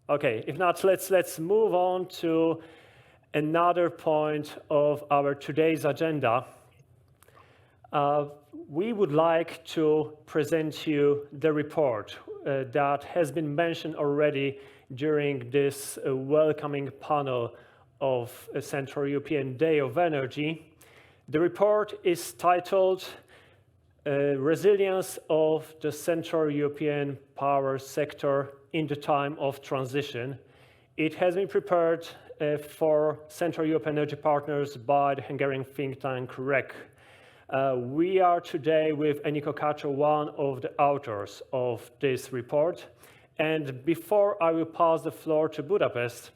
Okay, if not, let's move on to another point of our today's agenda. We would like to present you the report that has been mentioned already during this welcoming panel of Central European Day of Energy. The report is titled Resilience of the Central European Power Sector in the Time of Transition. It has been prepared for Central Europe Energy Partners by the Hungarian think tank REKK. We are today with Enikő, Kácsor, one of the authors of this report. And before I will pass the floor to Budapest,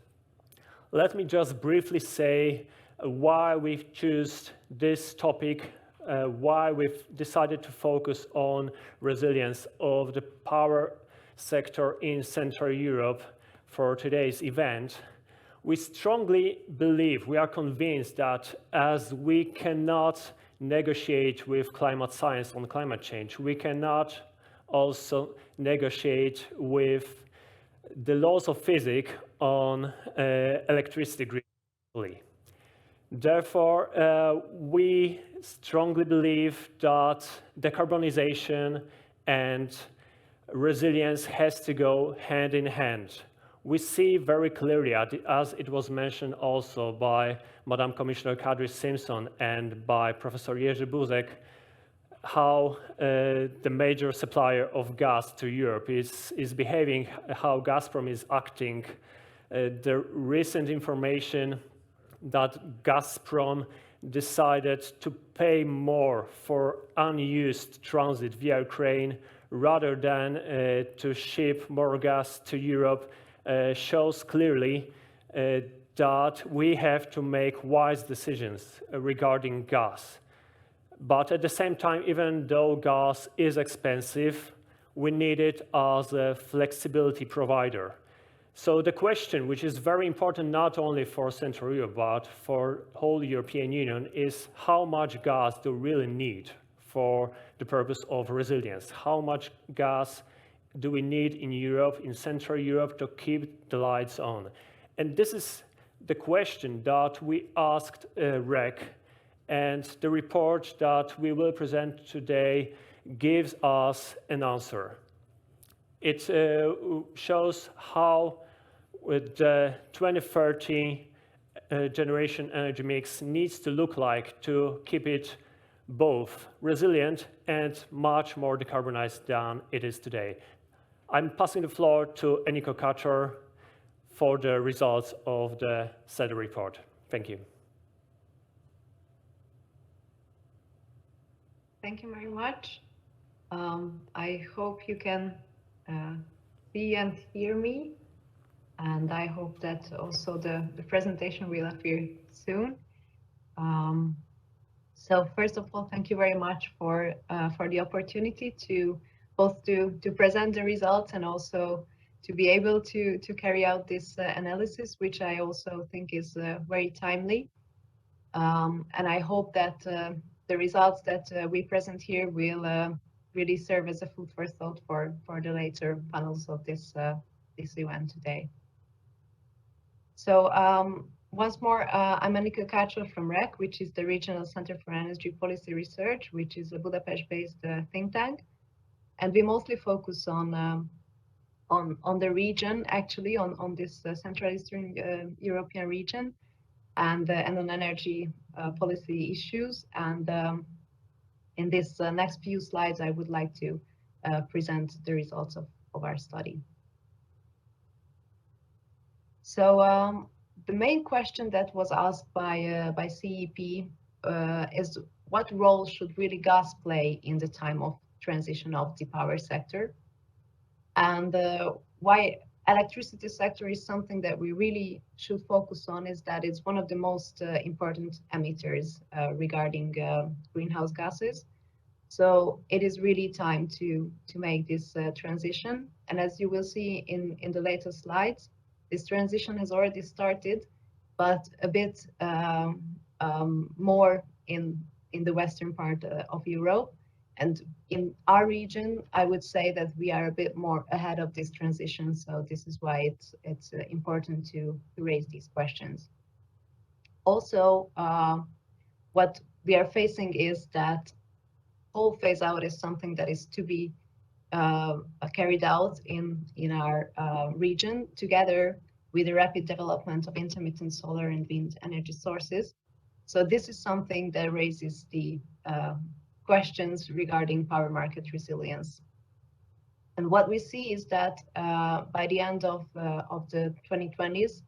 let me just briefly say why we've chosen this topic, why we've decided to focus on resilience of the power sector in Central Europe for today's event. We strongly believe, we are convinced that as we cannot negotiate with climate science on climate change, we cannot also negotiate with the laws of physics on electricity grid. Therefore, we strongly believe that decarbonization and resilience has to go hand in hand. We see very clearly, as it was mentioned also by Mme Commissioner Kadri Simson and by Professor Jerzy Buzek, how the major supplier of gas to Europe is behaving, how Gazprom is acting. The recent information that Gazprom decided to pay more for unused transit via Ukraine rather than to ship more gas to Europe shows clearly that we have to make wise decisions regarding gas. But at the same time, even though gas is expensive, we need it as a flexibility provider. So the question, which is very important not only for Central Europe, but for the whole European Union, is how much gas do we really need for the purpose of resilience? How much gas do we need in Europe, in Central Europe, to keep the lights on? And this is the question that we asked REKK, and the report that we will present today gives us an answer. It shows how the 2030 generation energy mix needs to look like to keep it both resilient and much more decarbonized than it is today. I'm passing the floor to Enikő, Kácsor for the results of the CEDE report. Thank you. Thank you very much. I hope you can see and hear me, and I hope that also the presentation will appear soon. So first of all, thank you very much for the opportunity to both to present the results and also to be able to carry out this analysis, which I also think is very timely. And I hope that the results that we present here will really serve as a food for thought for the later panels of this event today. So once more, I'm Enikő, Kácsor from REKK, which is the Regional Center for Energy Policy Research, which is a Budapest-based think tank, and we mostly focus on the region, actually on this Central Eastern European region, and on energy policy issues. And in this next few slides, I would like to present the results of our study. So the main question that was asked by CEP is what role should really gas play in the time of transition of the power sector, and why electricity sector is something that we really should focus on is that it's one of the most important emitters regarding greenhouse gases. So it is really time to make this transition. And as you will see in the later slides, this transition has already started, but a bit more in the western part of Europe. And in our region, I would say that we are a bit more ahead of this transition. So this is why it's important to raise these questions. Also, what we are facing is that coal phase out is something that is to be carried out in our region together with the rapid development of intermittent solar and wind energy sources. So this is something that raises the questions regarding power market resilience. And what we see is that by the end of the 2020s,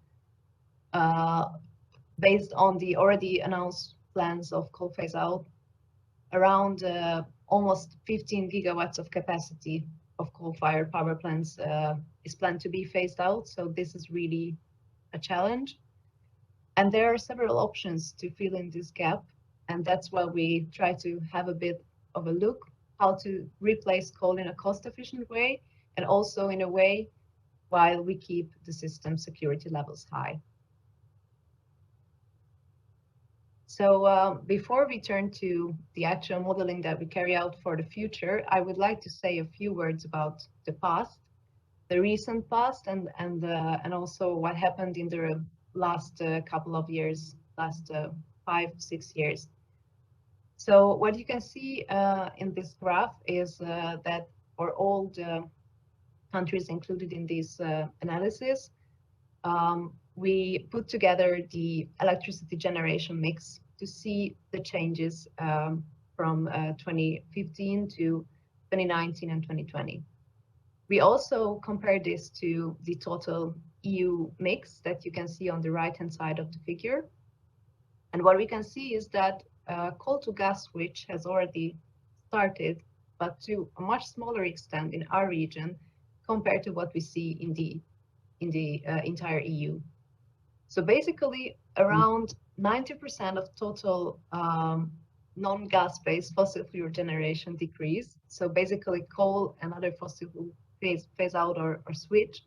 based on the already announced plans of coal phase out, around almost 15 gigawatts of capacity of coal-fired power plants is planned to be phased out. So this is really a challenge. And there are several options to fill in this gap. And that's why we try to have a bit of a look how to replace coal in a cost-efficient way, and also in a way while we keep the system security levels high. So before we turn to the actual modeling that we carry out for the future, I would like to say a few words about the past, the recent past, and also what happened in the last couple of years, last 5-6 years. So what you can see in this graph is that for all the countries included in this analysis, we put together the electricity generation mix to see the changes from 2015 to 2019 and 2020. We also compare this to the total EU mix that you can see on the right-hand side of the figure. And what we can see is that coal to gas switch has already started, but to a much smaller extent in our region compared to what we see in the entire EU. So basically, around 90% of total non-gas-based fossil fuel generation decrease. So basically, coal and other fossil fuel phase out or switch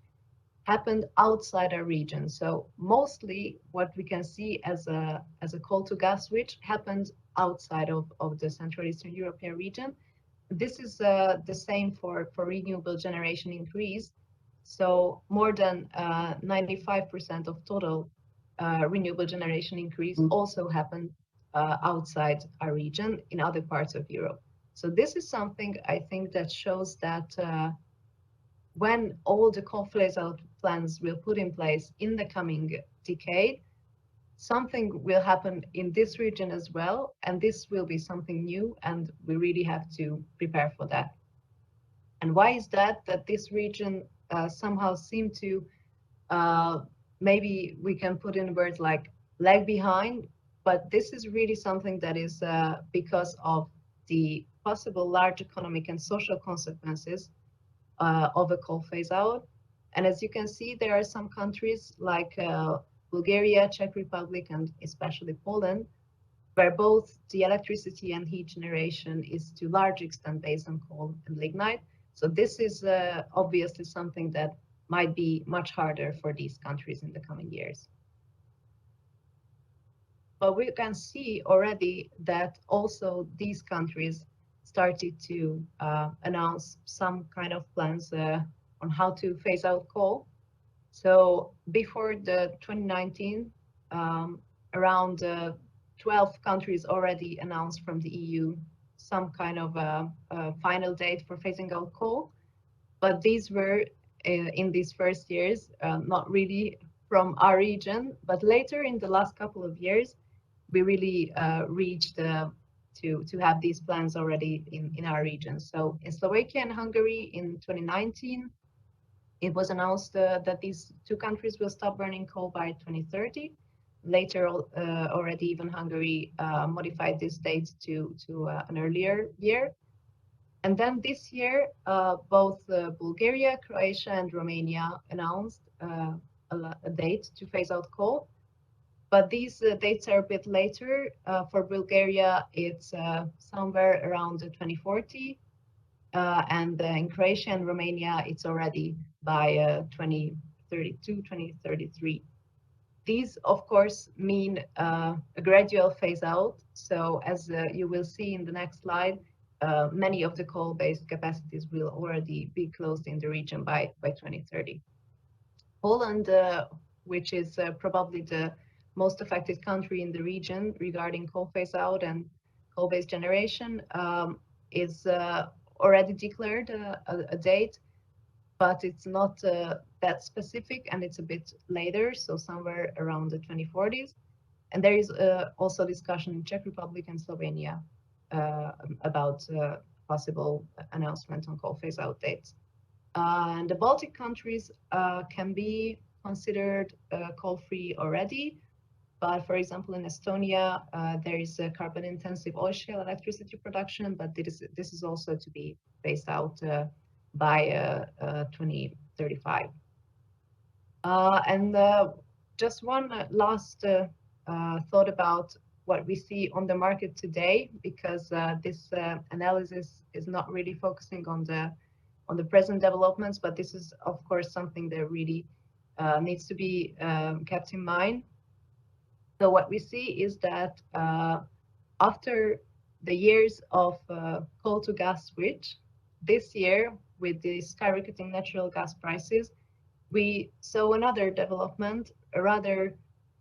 happened outside our region. So mostly what we can see as a coal to gas switch happened outside of the Central Eastern European region. This is the same for renewable generation increase. So more than 95% of total renewable generation increase also happened outside our region in other parts of Europe. So this is something I think that shows that when all the coal phase out plans will put in place in the coming decade, something will happen in this region as well, and this will be something new, and we really have to prepare for that. And why is that this region somehow seem to, maybe we can put in words like lag behind, but this is really something that is because of the possible large economic and social consequences of a coal phase out. And as you can see, there are some countries like Bulgaria, Czech Republic, and especially Poland, where both the electricity and heat generation is to large extent based on coal and lignite. So this is obviously something that might be much harder for these countries in the coming years. But we can see already that also these countries started to announce some kind of plans on how to phase out coal. So before the 2019, around 12 countries already announced from the EU some kind of a final date for phasing out coal. But these were in these first years, not really from our region, but later in the last couple of years, we really reached to have these plans already in our region. So in Slovakia and Hungary in 2019, it was announced that these two countries will stop burning coal by 2030. Later, already even Hungary modified this date to an earlier year. And then this year, both Bulgaria, Croatia, and Romania announced a date to phase out coal. But these dates are a bit later. For Bulgaria, it's somewhere around 2040. And in Croatia and Romania, it's already by 2032, 2033. These, of course, mean a gradual phase out. So as you will see in the next slide, many of the coal-based capacities will already be closed in the region by 2030. Poland, which is probably the most affected country in the region regarding coal phase out and coal-based generation, is already declared a date, but it's not that specific, and it's a bit later, so somewhere around the 2040s. And there is also discussion in Czech Republic and Slovenia about possible announcement on coal phase out dates. And the Baltic countries can be considered coal-free already, but for example, in Estonia, there is a carbon-intensive oil shale electricity production, but this is also to be phased out by 2035. And just one last thought about what we see on the market today, because this analysis is not really focusing on the present developments, but this is of course something that really needs to be kept in mind. So what we see is that after the years of coal to gas switch, this year with the skyrocketing natural gas prices, we saw another development, a rather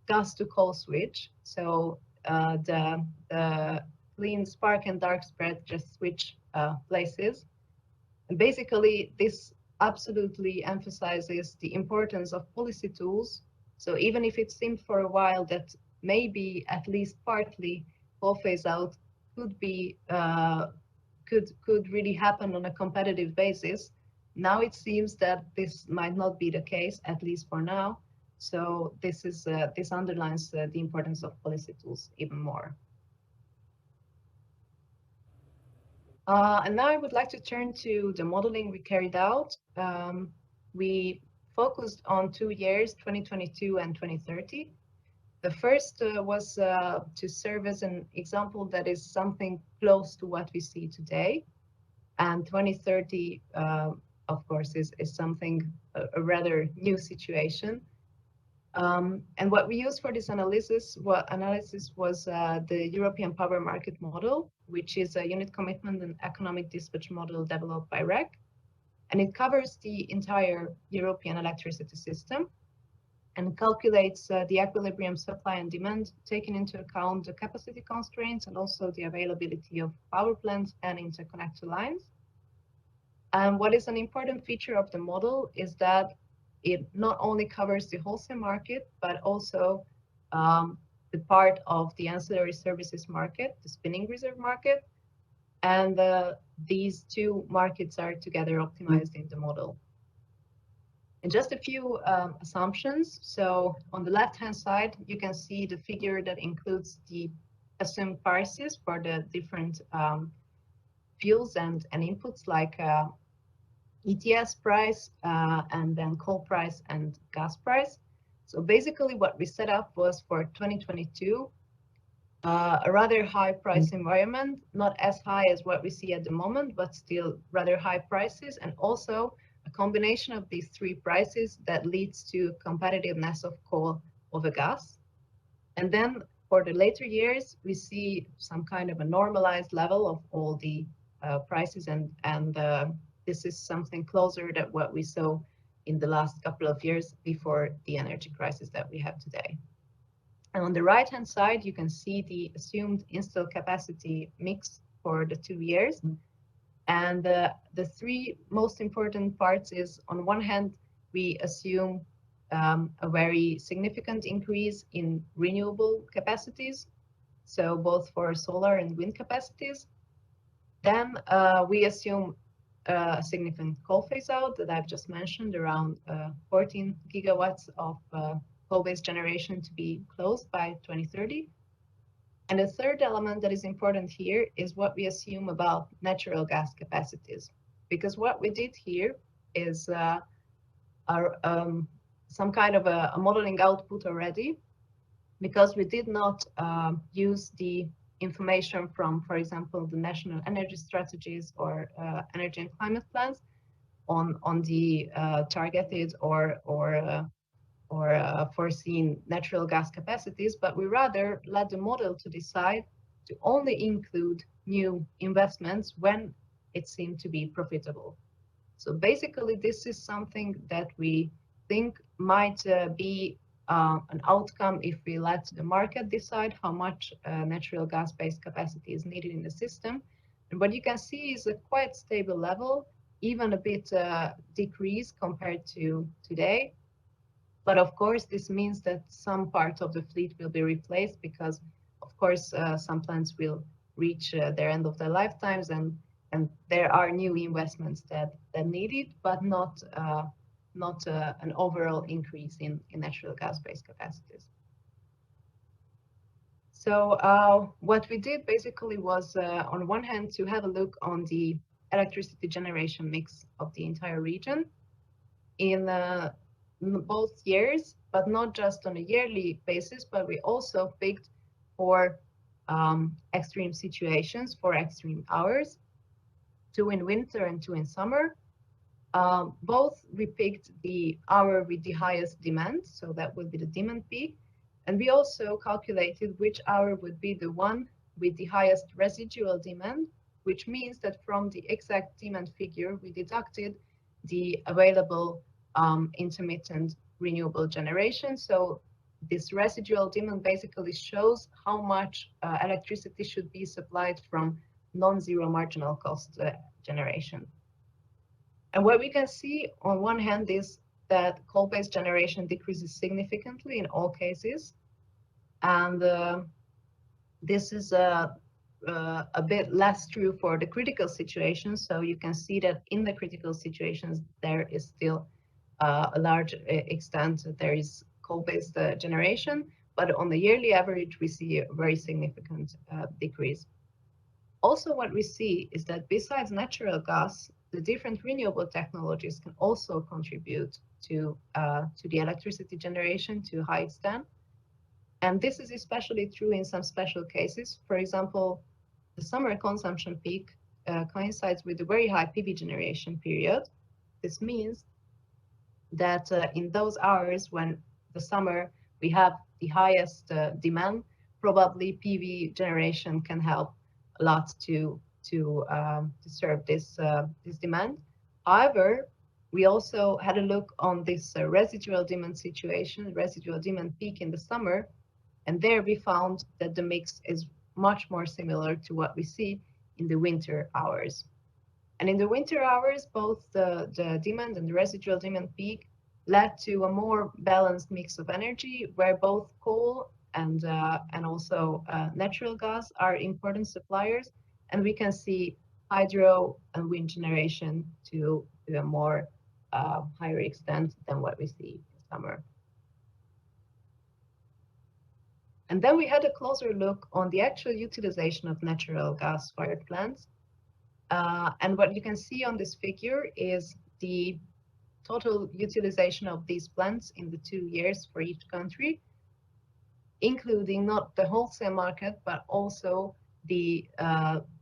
gas to coal switch. So the clean spark and dark spread just switch places. And basically, this absolutely emphasizes the importance of policy tools. So even if it seemed for a while that maybe at least partly coal phase out could be could really happen on a competitive basis, now it seems that this might not be the case, at least for now. So this is this underlines the importance of policy tools even more. And now I would like to turn to the modeling we carried out. We focused on 2 years, 2022 and 2030. The first was to serve as an example that is something close to what we see today. And 2030, of course, is something, a rather new situation. And what we used for this analysis was the European Power Market Model, which is a unit commitment and economic dispatch model developed by REKK. And it covers the entire European electricity system and calculates the equilibrium supply and demand, taking into account the capacity constraints and also the availability of power plants and interconnector lines. And what is an important feature of the model is that it not only covers the wholesale market, but also the part of the ancillary services market, the spinning reserve market. And these two markets are together optimized in the model. And just a few assumptions. So on the left-hand side, you can see the figure that includes the assumed prices for the different fuels and inputs like ETS price and then coal price and gas price. So basically what we set up was for 2022, a rather high price environment, not as high as what we see at the moment, but still rather high prices, and also a combination of these three prices that leads to competitiveness of coal over gas. And then for the later years, we see some kind of a normalized level of all the prices, and this is something closer to what we saw in the last couple of years before the energy crisis that we have today. And on the right-hand side, you can see the assumed installed capacity mix for the 2 years. And the three most important parts is, on one hand, we assume a very significant increase in renewable capacities, so both for solar and wind capacities. Then we assume a significant coal phase out that I've just mentioned, around 14 gigawatts of coal-based generation to be closed by 2030. And the third element that is important here is what we assume about natural gas capacities, because what we did here is some kind of a modeling output already, because we did not use the information from, for example, the national energy strategies or energy and climate plans on the targeted or foreseen natural gas capacities, but we rather let the model to decide to only include new investments when it seemed to be profitable. So basically, this is something that we think might be an outcome if we let the market decide how much natural gas-based capacity is needed in the system. And what you can see is a quite stable level, even a bit decrease compared to today. But of course, this means that some part of the fleet will be replaced because, of course, some plants will reach their end of their lifetimes, and there are new investments that needed, but not an overall increase in natural gas-based capacities. So what we did basically was, on one hand, to have a look on the electricity generation mix of the entire region in both years, but not just on a yearly basis, but we also picked for extreme situations, for extreme hours, 2 in winter and 2 in summer. Both we picked the hour with the highest demand, so that would be the demand peak, and we also calculated which hour would be the one with the highest residual demand, which means that from the exact demand figure we deducted the available intermittent renewable generation. So this residual demand basically shows how much electricity should be supplied from non-zero marginal cost generation. And what we can see on one hand is that coal-based generation decreases significantly in all cases. And this is a bit less true for the critical situations. So you can see that in the critical situations, there is still a large extent, there is coal-based generation, but on the yearly average, we see a very significant decrease. Also, what we see is that besides natural gas, the different renewable technologies can also contribute to the electricity generation to a high extent. And this is especially true in some special cases. For example, the summer consumption peak coincides with a very high PV generation period. This means that in those hours when the summer we have the highest demand, probably PV generation can help a lot to serve this demand. However, we also had a look on this residual demand situation, residual demand peak in the summer, and there we found that the mix is much more similar to what we see in the winter hours. And in the winter hours, both the demand and the residual demand peak led to a more balanced mix of energy, where both coal and also natural gas are important suppliers, and we can see hydro and wind generation to a more higher extent than what we see in summer. And then we had a closer look on the actual utilization of natural gas-fired plants. And what you can see on this figure is the total utilization of these plants in the 2 years for each country, including not the wholesale market, but also the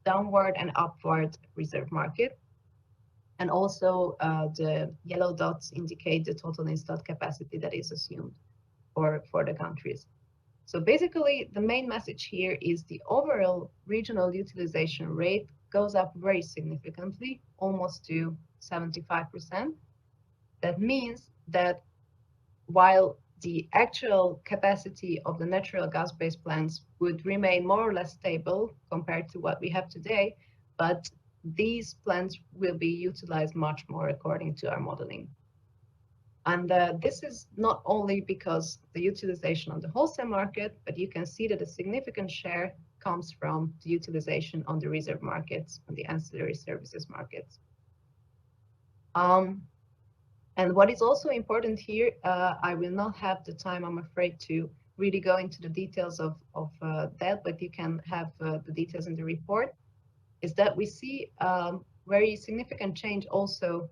downward and upward reserve market. And also the yellow dots indicate the total installed capacity that is assumed for the countries. So basically, the main message here is the overall regional utilization rate goes up very significantly, almost to 75%. That means that while the actual capacity of the natural gas-based plants would remain more or less stable compared to what we have today, but these plants will be utilized much more according to our modeling. And this is not only because the utilization on the wholesale market, but you can see that a significant share comes from the utilization on the reserve markets, on the ancillary services markets. And what is also important here, I will not have the time, I'm afraid, to really go into the details of that, but you can have the details in the report, is that we see very significant change also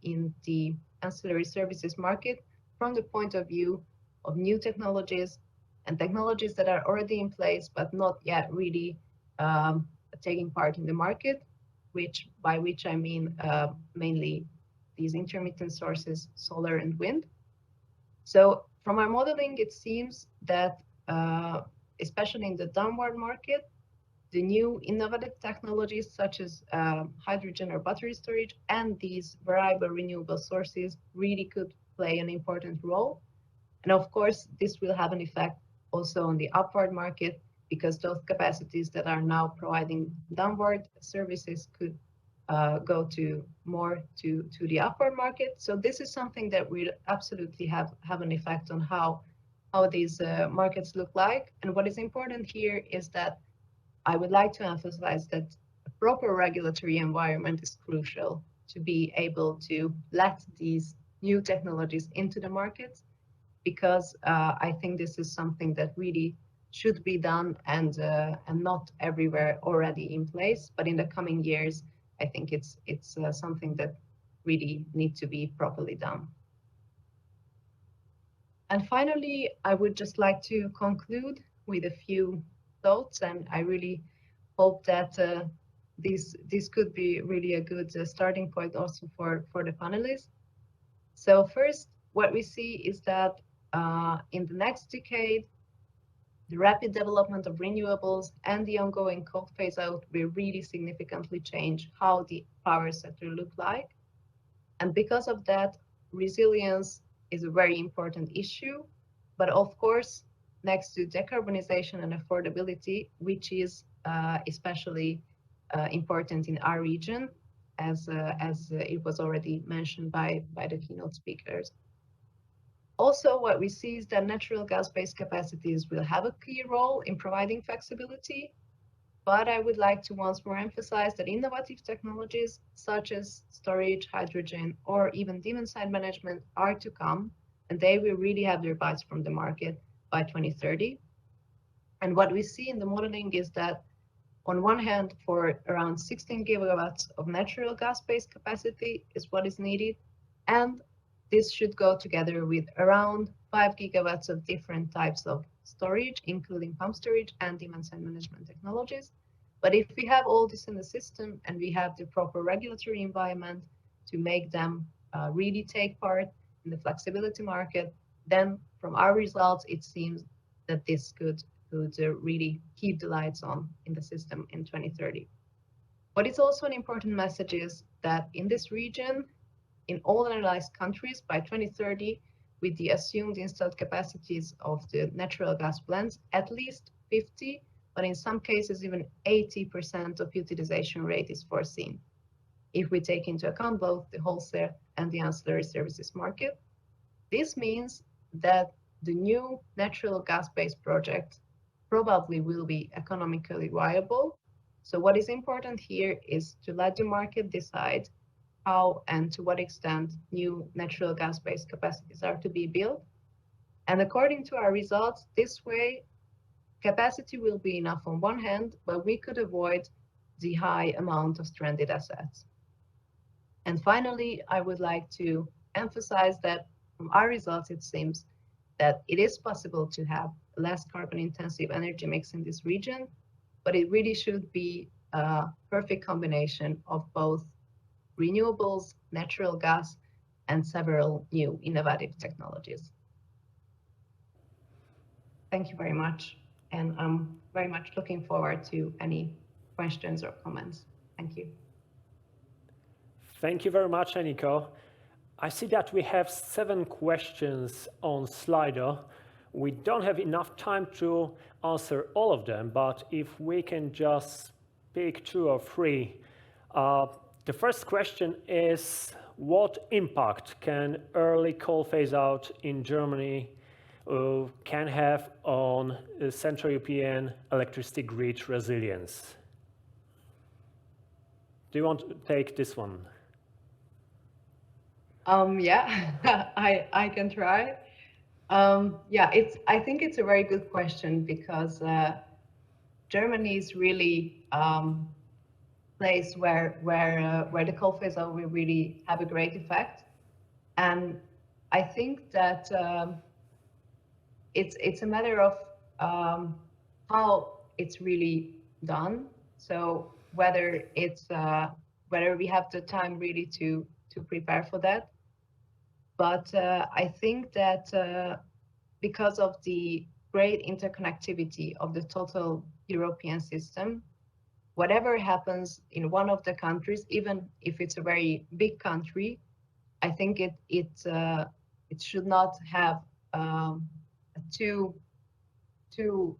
in the ancillary services market from the point of view of new technologies and technologies that are already in place, but not yet really taking part in the market, by which I mean mainly these intermittent sources, solar and wind. So from our modeling, it seems that especially in the downward market, the new innovative technologies such as hydrogen or battery storage and these variable renewable sources really could play an important role. And of course, this will have an effect also on the upward market because those capacities that are now providing downward services could go to more to the upward market. So this is something that will absolutely have an effect on how these markets look like. And what is important here is that I would like to emphasize that a proper regulatory environment is crucial to be able to let these new technologies into the market, because I think this is something that really should be done and not everywhere already in place. But in the coming years, I think it's something that really needs to be properly done. And finally, I would just like to conclude with a few thoughts, and I really hope that this could be really a good starting point also for the panelists. So first, what we see is that in the next decade, the rapid development of renewables and the ongoing coal phase out will really significantly change how the power sector look like. And because of that, resilience is a very important issue. But of course, next to decarbonization and affordability, which is especially important in our region, as it was already mentioned by the keynote speakers. Also, what we see is that natural gas-based capacities will have a key role in providing flexibility, but I would like to once more emphasize that innovative technologies such as storage, hydrogen, or even demand-side management are to come, and they will really have their bites from the market by 2030. And what we see in the modeling is that on one hand, for around 16 gigawatts of natural gas-based capacity is what is needed, and this should go together with around 5 gigawatts of different types of storage, including pump storage and demand-side management technologies. But if we have all this in the system and we have the proper regulatory environment to make them really take part in the flexibility market, then from our results, it seems that this could really keep the lights on in the system in 2030. What is also an important message is that in this region, in all analyzed countries by 2030, with the assumed installed capacities of the natural gas plants, at least 50, but in some cases even 80% of utilization rate is foreseen, if we take into account both the wholesale and the ancillary services market. This means that the new natural gas-based project probably will be economically viable. So what is important here is to let the market decide how and to what extent new natural gas-based capacities are to be built. And according to our results, this way, capacity will be enough on one hand, but we could avoid the high amount of stranded assets. And finally, I would like to emphasize that from our results, it seems that it is possible to have less carbon-intensive energy mix in this region, but it really should be a perfect combination of both renewables, natural gas, and several new innovative technologies. Thank you very much, and I'm very much looking forward to any questions or comments. Thank you. Thank you very much, Enikő. I see that we have 7 questions on Slido. We don't have enough time to answer all of them, but if we can just pick 2 or 3. The first question is, what impact can early coal phase out in Germany can have on Central European electricity grid resilience? Do you want to take this one? Yeah, I can try. Yeah, I think it's a very good question because Germany is really place where the coal phase out will really have a great effect, and I think that it's a matter of how it's really done. So whether we have the time really to prepare for that. But I think that because of the great interconnectivity of the total European system, whatever happens in one of the countries, even if it's a very big country, I think it should not have a too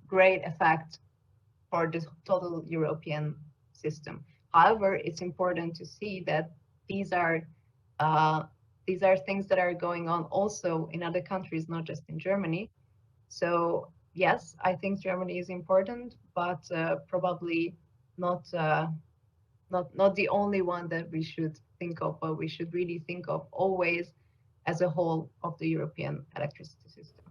great effect for the total European system. However, it's important to see that these are things that are going on also in other countries, not just in Germany. So yes, I think Germany is important, but probably not the only one that we should think of, but we should really think of always as a whole of the European electricity system.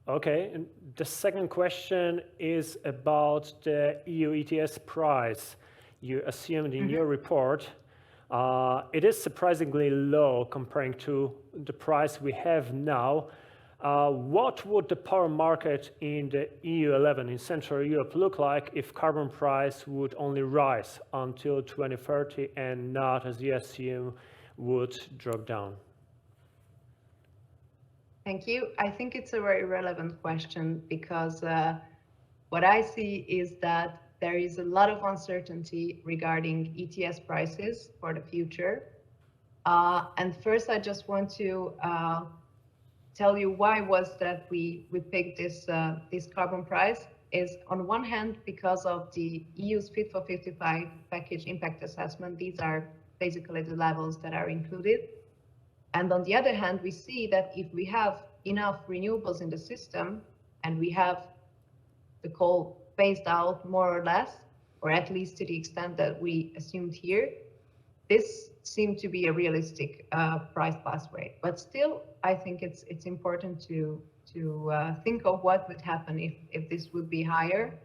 Okay, and the second question is about the EU ETS price. You assumed in your report it is surprisingly low comparing to the price we have now. What would the power market in the EU11 in Central Europe look like if carbon price would only rise until 2030 and not, as you assume, would drop down? Thank you. I think it's a very relevant question because what I see is that there is a lot of uncertainty regarding ETS prices for the future. And first, I just want to tell you why was that we picked this carbon price. Is on one hand because of the EU's Fit for 55 package impact assessment. These are basically the levels that are included. And on the other hand, we see that if we have enough renewables in the system and we have the coal phased out more or less, or at least to the extent that we assumed here, this seemed to be a realistic price pathway. But still, I think it's important to think of what would happen if this would be higher.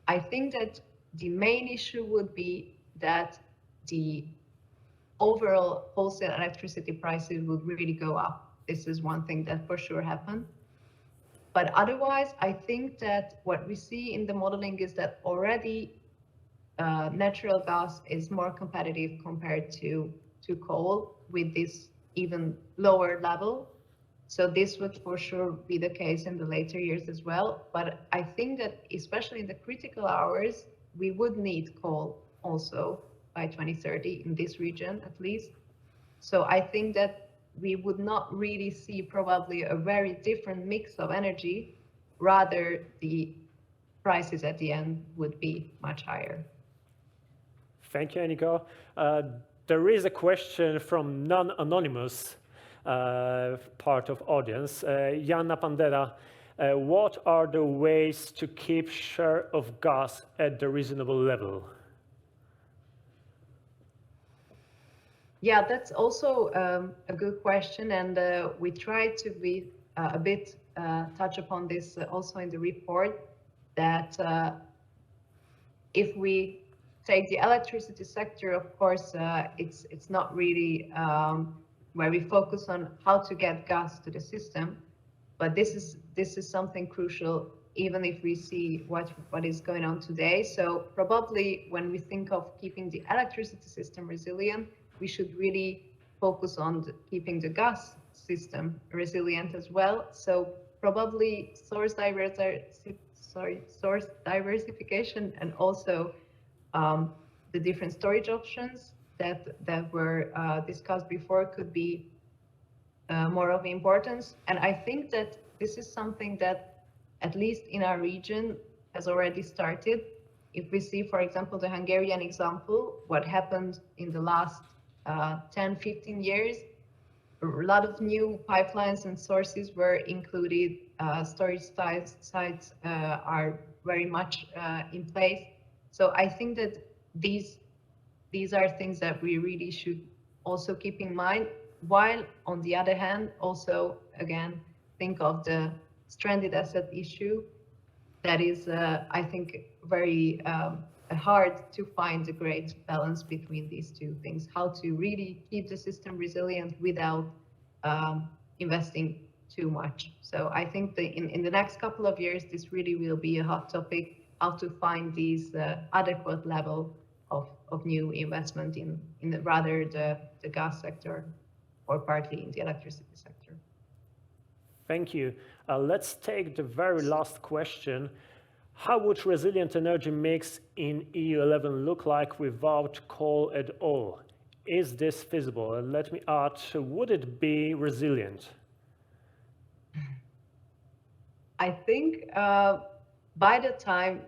I think that the main issue would be that the overall wholesale electricity prices would really go up. This is one thing that for sure happened. But otherwise, I think that what we see in the modeling is that already natural gas is more competitive compared to coal with this even lower level. So this would for sure be the case in the later years as well. But I think that especially in the critical hours, we would need coal also by 2030 in this region at least. So I think that we would not really see probably a very different mix of energy, rather the prices at the end would be much higher. Thank you, Enikő. There is a question from non-anonymous part of audience. Janna Pandera, what are the ways to keep share of gas at the reasonable level? Yeah, that's also a good question, and we try to be a bit touch upon this also in the report, that if we take the electricity sector, of course, it's not really where we focus on how to get gas to the system, but this is something crucial even if we see what is going on today. So probably when we think of keeping the electricity system resilient, we should really focus on keeping the gas system resilient as well. So probably source diversification and also the different storage options that were discussed before could be more of importance. And I think that this is something that, at least in our region, has already started. If we see, for example, the Hungarian example, what happened in the last 10-15 years, a lot of new pipelines and sources were included. Storage sites are very much in place. So I think that these are things that we really should also keep in mind, while on the other hand, also again, think of the stranded asset issue that is, I think, very hard to find a great balance between these two things, how to really keep the system resilient without investing too much. So I think in the next couple of years, this really will be a hot topic, how to find these adequate level of new investment in rather the gas sector or partly in the electricity sector. Thank you. Let's take the very last question. How would resilient energy mix in EU11 look like without coal at all? Is this feasible? And let me add, would it be resilient? I think by the time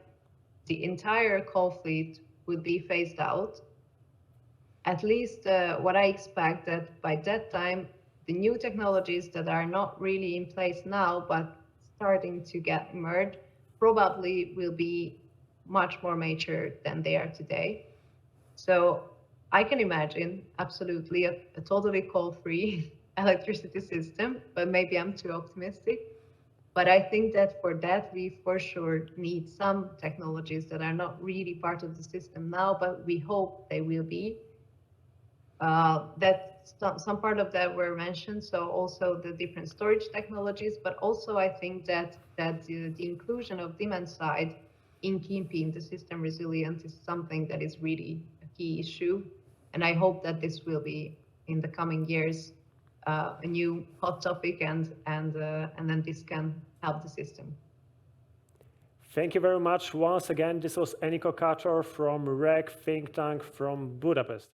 the entire coal fleet would be phased out, at least what I expect that by that time, the new technologies that are not really in place now, but starting to get emerged, probably will be much more mature than they are today. So I can imagine absolutely a totally coal-free electricity system, but maybe I'm too optimistic. But I think that for that, we for sure need some technologies that are not really part of the system now, but we hope they will be. That some part of that were mentioned, so also the different storage technologies, but also I think that the inclusion of demand side in keeping the system resilient is something that is really a key issue. And I hope that this will be in the coming years a new hot topic, and then this can help the system. Thank you very much once again. This was Enikő Kácsor from REKK think tank from Budapest.